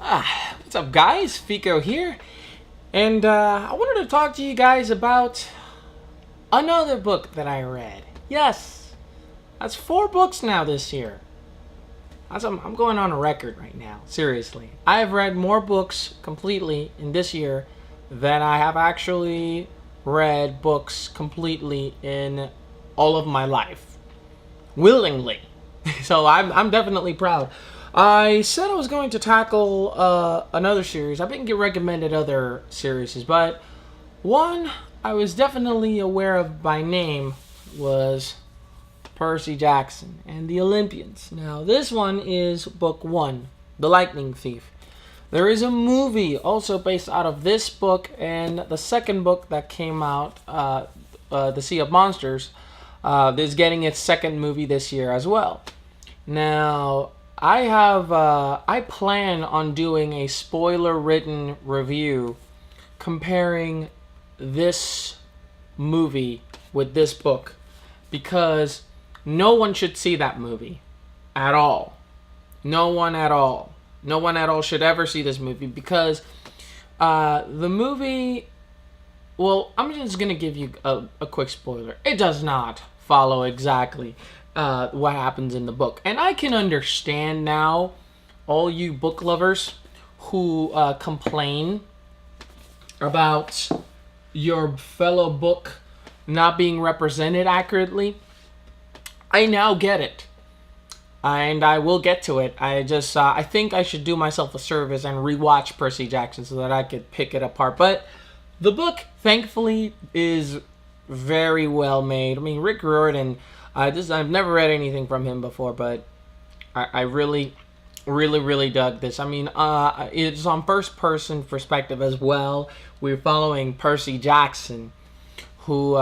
What's up, guys? Fico here, and I wanted to talk to you guys about another book that I read. Yes, that's 4 books now this year. I'm going on a record right now. Seriously, I have read more books completely in this year than I have actually read books completely in all of my life, willingly. So I'm definitely proud. I said I was going to tackle another series. I've been recommended other series, but one I was definitely aware of by name was Percy Jackson and the Olympians. Now, this one is book 1, The Lightning Thief. There is a movie also based out of this book, and the second book that came out, The Sea of Monsters, is getting its second movie this year as well. Now, I plan on doing a spoiler-written review comparing this movie with this book, because no one should see that movie at all. No one at all. No one at all should ever see this movie, because the movie... Well, I'm just going to give you a quick spoiler. It does not follow exactly what happens in the book. And I can understand now all you book lovers who complain about your fellow book not being represented accurately. I now get it. And I will get to it. I think I should do myself a service and rewatch Percy Jackson so that I could pick it apart. But the book, thankfully, is very well made. I mean, Rick Riordan, I've never read anything from him before, but I really, really dug this. I mean, it's on first-person perspective as well. We're following Percy Jackson, who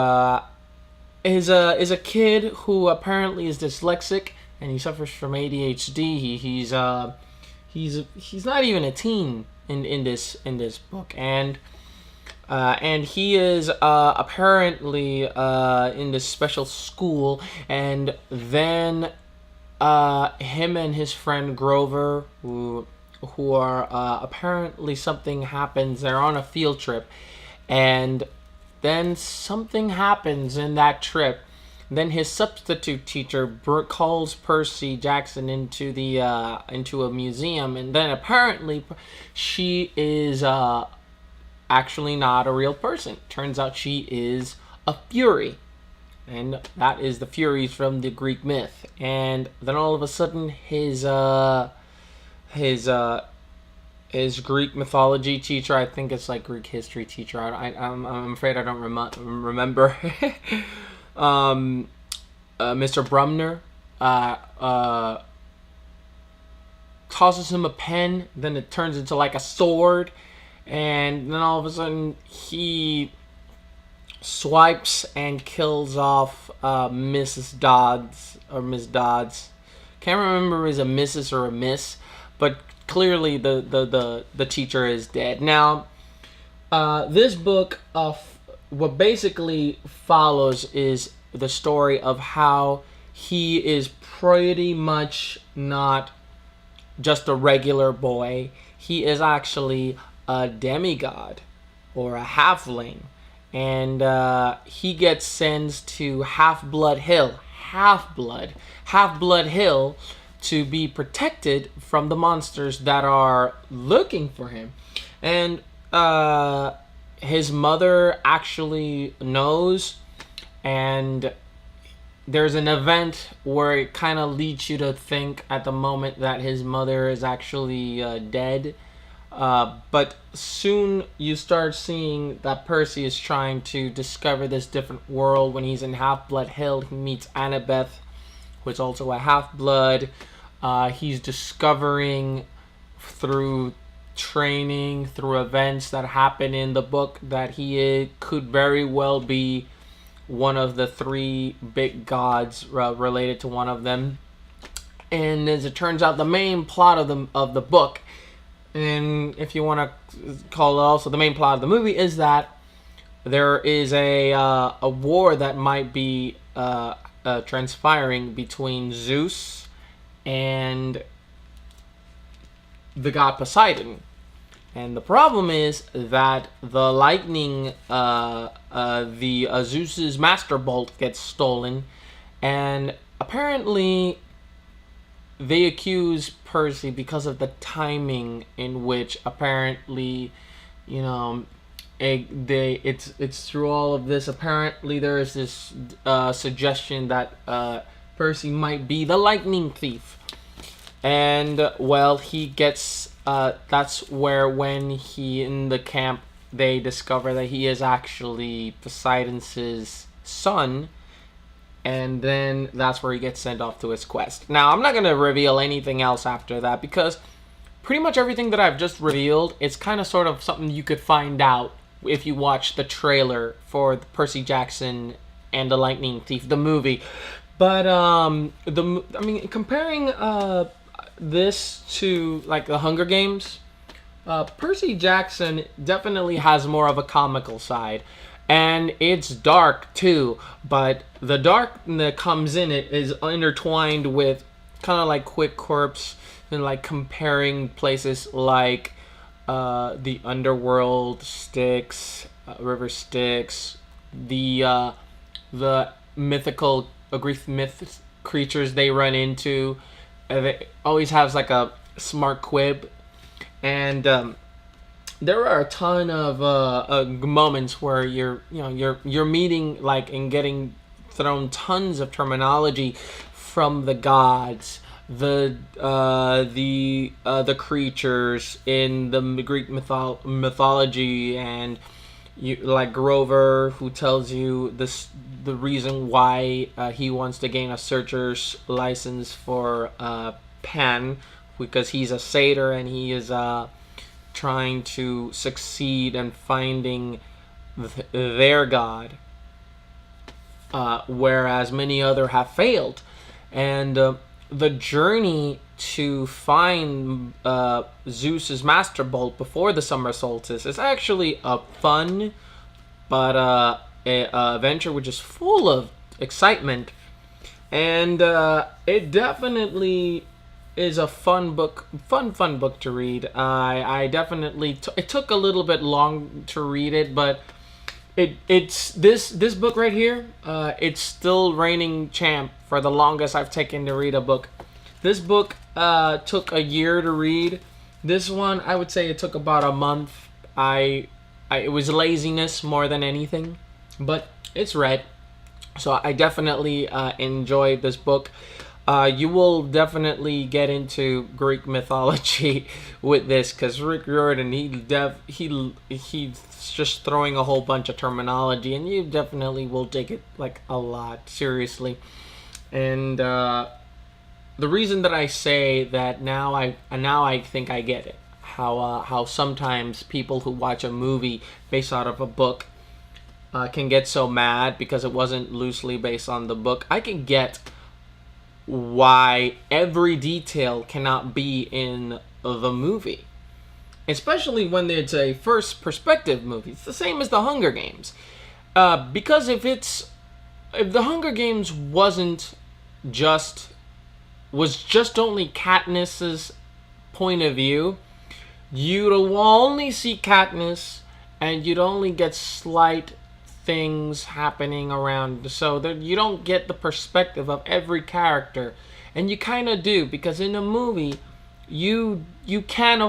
is a kid who apparently is dyslexic, and he suffers from ADHD. He's not even a teen in this book, and he is apparently in this special school, and then him and his friend Grover, who are apparently something happens. They're on a field trip, and then something happens in that trip. Then his substitute teacher calls Percy Jackson into a museum, and then apparently she is actually not a real person. Turns out she is a Fury, and that is the Furies from the Greek myth. And then all of a sudden, his Greek mythology teacher, I think it's like Greek history teacher. I'm afraid I don't remember. Mr. Brumner tosses him a pen. Then it turns into like a sword. And then all of a sudden, he swipes and kills off Mrs. Dodds, or Miss Dodds. Can't remember if it's a Mrs. or a Miss, but clearly the teacher is dead. Now, this book, what basically follows is the story of how he is pretty much not just a regular boy. He is actually a demigod or a halfling, and he gets sent to Half-Blood Hill to be protected from the monsters that are looking for him. And his mother actually knows, and there's an event where it kind of leads you to think at the moment that his mother is actually dead. But soon you start seeing that Percy is trying to discover this different world. When he's in Half-Blood Hill, he meets Annabeth, who is also a half-blood. He's discovering through training, through events that happen in the book, that he could very well be one of the 3 big gods related to one of them. And as it turns out, the main plot of the book, and if you want to call it also the main plot of the movie, is that there is a war that might be transpiring between Zeus and the god Poseidon. And the problem is that the lightning, the Zeus's master bolt gets stolen, and apparently they accuse Percy because of the timing in which apparently, you know, it's through all of this. Apparently, there is this suggestion that Percy might be the lightning thief, and well, he gets. That's where when he in the camp they discover that he is actually Poseidon's son, and then that's where he gets sent off to his quest. Now, I'm not going to reveal anything else after that because pretty much everything that I've just revealed is kind of sort of something you could find out if you watch the trailer for the Percy Jackson and the Lightning Thief, the movie. But comparing this to like the Hunger Games, Percy Jackson definitely has more of a comical side. And it's dark too, but the dark that comes in it is intertwined with kind of like Quick Corpse and like comparing places like the underworld Styx, River Styx, the mythical Greek myth creatures they run into. It always has like a smart quib, and there are a ton of moments where you're meeting like and getting thrown tons of terminology from the gods, the creatures in the Greek mythology, and you like Grover, who tells you the reason why he wants to gain a searcher's license for Pan, because he's a satyr and he is trying to succeed in finding their god, whereas many other have failed. And the journey to find Zeus's master bolt before the summer solstice is actually a fun but adventure which is full of excitement, and it definitely is a fun book to read. I definitely it took a little bit long to read it, but it's this book right here. It's still reigning champ for the longest I've taken to read a book. This book took a year to read. This one, I would say it took about a month. It was laziness more than anything, but it's read. So I definitely enjoyed this book. You will definitely get into Greek mythology with this, because Rick Riordan, he's just throwing a whole bunch of terminology, and you definitely will take it like a lot seriously. And the reason that I say that now I think I get it. How sometimes people who watch a movie based out of a book can get so mad because it wasn't loosely based on the book. I can get why every detail cannot be in the movie, especially when it's a first perspective movie. It's the same as the Hunger Games, because if the Hunger Games was just only Katniss's point of view, you'd only see Katniss and you'd only get slight things happening around, so that you don't get the perspective of every character. And you kind of do, because in a movie you can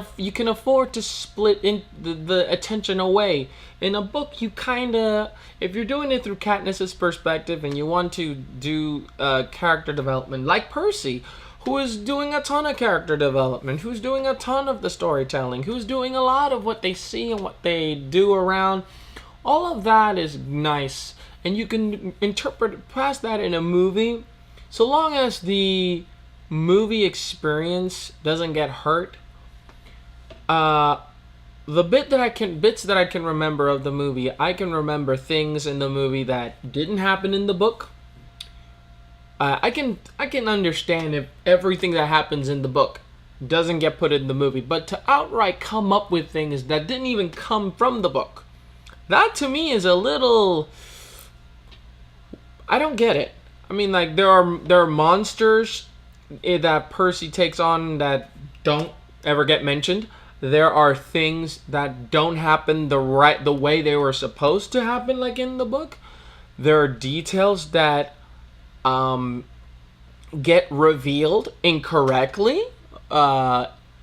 afford to split in the attention away. In a book, you kind of, if you're doing it through Katniss's perspective and you want to do character development, like Percy, who is doing a ton of character development, who's doing a ton of the storytelling, who's doing a lot of what they see and what they do around. All of that is nice, and you can interpret past that in a movie, so long as the movie experience doesn't get hurt. The bits that I can remember of the movie, I can remember things in the movie that didn't happen in the book. I can understand if everything that happens in the book doesn't get put in the movie, but to outright come up with things that didn't even come from the book, that to me is a little, I don't get it. I mean, like there are monsters that Percy takes on that don't ever get mentioned. There are things that don't happen the way they were supposed to happen, like in the book. There are details that um, get revealed incorrectly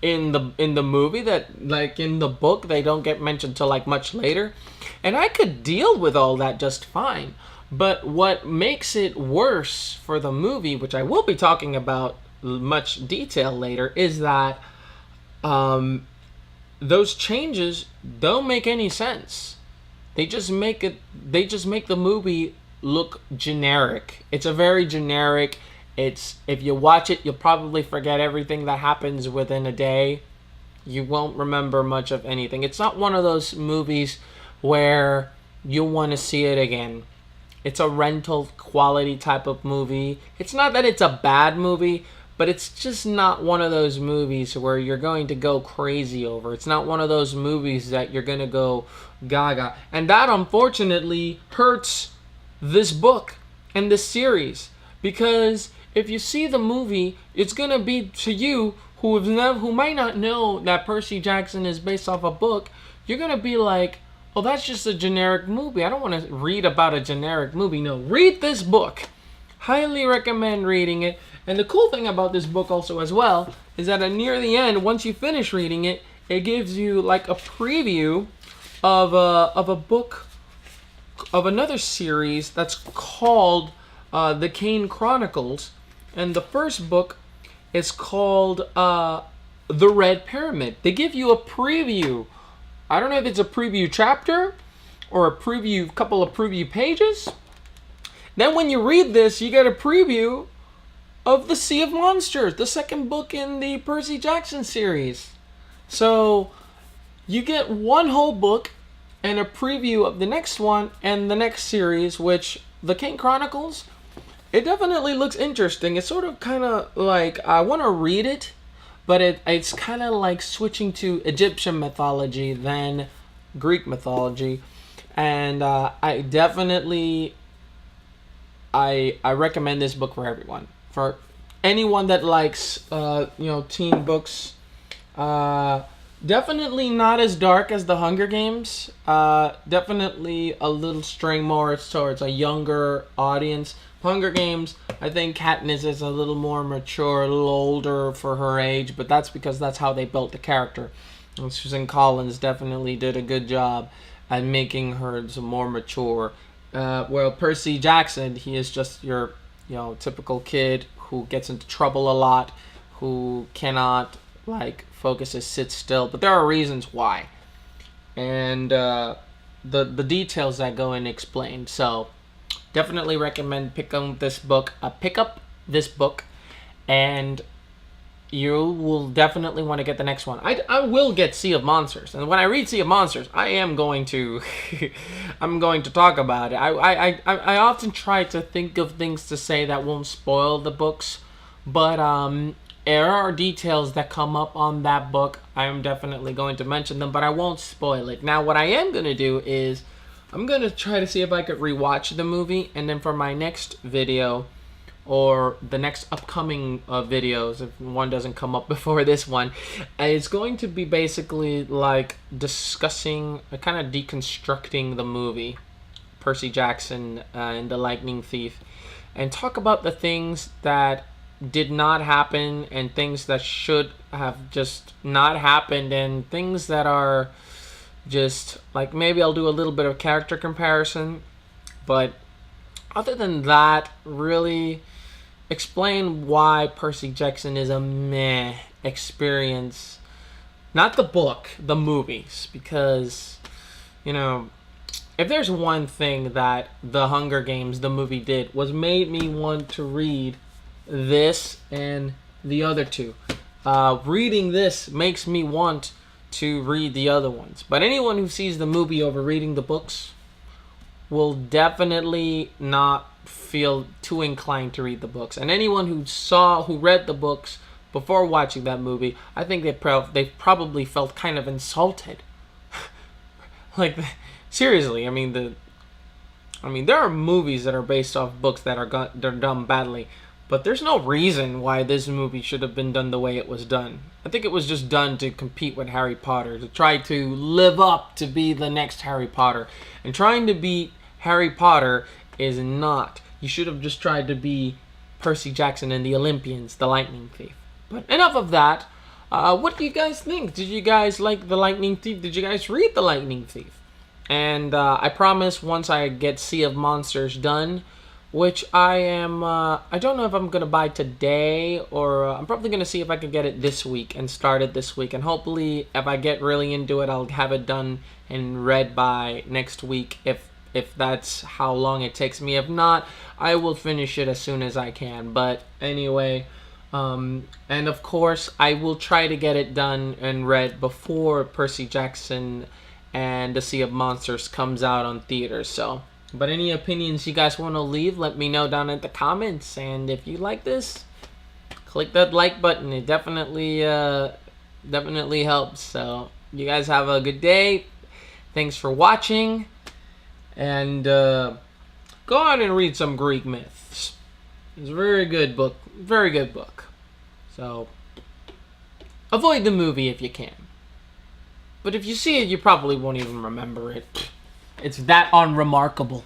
in the movie that, like, in the book they don't get mentioned till like much later, and I could deal with all that just fine. But what makes it worse for the movie, which I will be talking about much detail later, is that those changes don't make any sense. They just make the movie look generic. It's a very generic. It's, if you watch it, you'll probably forget everything that happens within a day. You won't remember much of anything. It's not one of those movies where you want to see it again. It's a rental quality type of movie. It's not that it's a bad movie, but it's just not one of those movies where you're going to go crazy over. It's not one of those movies that you're going to go gaga. And that, unfortunately, hurts this book and this series. Because if you see the movie, it's going to be, to you, who might not know that Percy Jackson is based off a book, you're going to be like, oh, that's just a generic movie. I don't want to read about a generic movie. No, read this book. Highly recommend reading it. And the cool thing about this book also as well is that near the end, once you finish reading it, it gives you like a preview of a book, of another series that's called The Kane Chronicles. And the first book is called The Red Pyramid. They give you a preview. I don't know if it's a preview chapter or a couple of preview pages. Then when you read this, you get a preview of The Sea of Monsters, the second book in the Percy Jackson series. So you get one whole book and a preview of the next one and the next series, which, The Kane Chronicles, it definitely looks interesting. It's sort of kind of like, I want to read it, but it's kind of like switching to Egyptian mythology than Greek mythology. And I definitely, I recommend this book for everyone. For anyone that likes, teen books. Definitely not as dark as The Hunger Games. Definitely a little straying more towards a younger audience. Hunger Games, I think Katniss is a little more mature, a little older for her age, but that's because that's how they built the character. And Susan Collins definitely did a good job at making her some more mature. Well, Percy Jackson, he is just your, typical kid who gets into trouble a lot, who cannot, focus or sit still. But there are reasons why. And the details that go in explained. So definitely recommend pick up this book, and you will definitely want to get the next one. I will get Sea of Monsters, and when I read Sea of Monsters, I am going to I'm going to talk about it. I often try to think of things to say that won't spoil the books, but there are details that come up on that book. I am definitely going to mention them, but I won't spoil it. Now, what I am going to do is I'm going to try to see if I could rewatch the movie, and then for my next video, or the next upcoming videos, if one doesn't come up before this one, it's going to be basically like discussing, kind of deconstructing the movie, Percy Jackson and the Lightning Thief, and talk about the things that did not happen and things that should have just not happened, and things that are just like, maybe I'll do a little bit of character comparison, but other than that, really explain why Percy Jackson is a meh experience. Not the book, the movies, because, if there's one thing that The Hunger Games, the movie, did, was made me want to read this and the other two. Reading this makes me want to read the other ones. But anyone who sees the movie over reading the books will definitely not feel too inclined to read the books. And anyone who read the books before watching that movie, I think they probably felt kind of insulted. Seriously, there are movies that are based off books that are done badly, But there's no reason why this movie should have been done the way it was done. I think it was just done to compete with Harry Potter, to try to live up to be the next Harry Potter. And trying to beat Harry Potter is not. You should have just tried to be Percy Jackson and the Olympians, the Lightning Thief. But enough of that. What do you guys think? Did you guys like the Lightning Thief? Did you guys read the Lightning Thief? And I promise once I get Sea of Monsters done, which I don't know if I'm going to buy today, or I'm probably going to see if I can get it this week and start it this week. And hopefully, if I get really into it, I'll have it done and read by next week, if that's how long it takes me. If not, I will finish it as soon as I can. But anyway, and of course, I will try to get it done and read before Percy Jackson and the Sea of Monsters comes out on theaters. So, but any opinions you guys want to leave, let me know down in the comments. And if you like this, click that like button. It definitely helps. So you guys have a good day. Thanks for watching. And go out and read some Greek myths. It's a very good book. Very good book. So avoid the movie if you can. But if you see it, you probably won't even remember it. It's that unremarkable.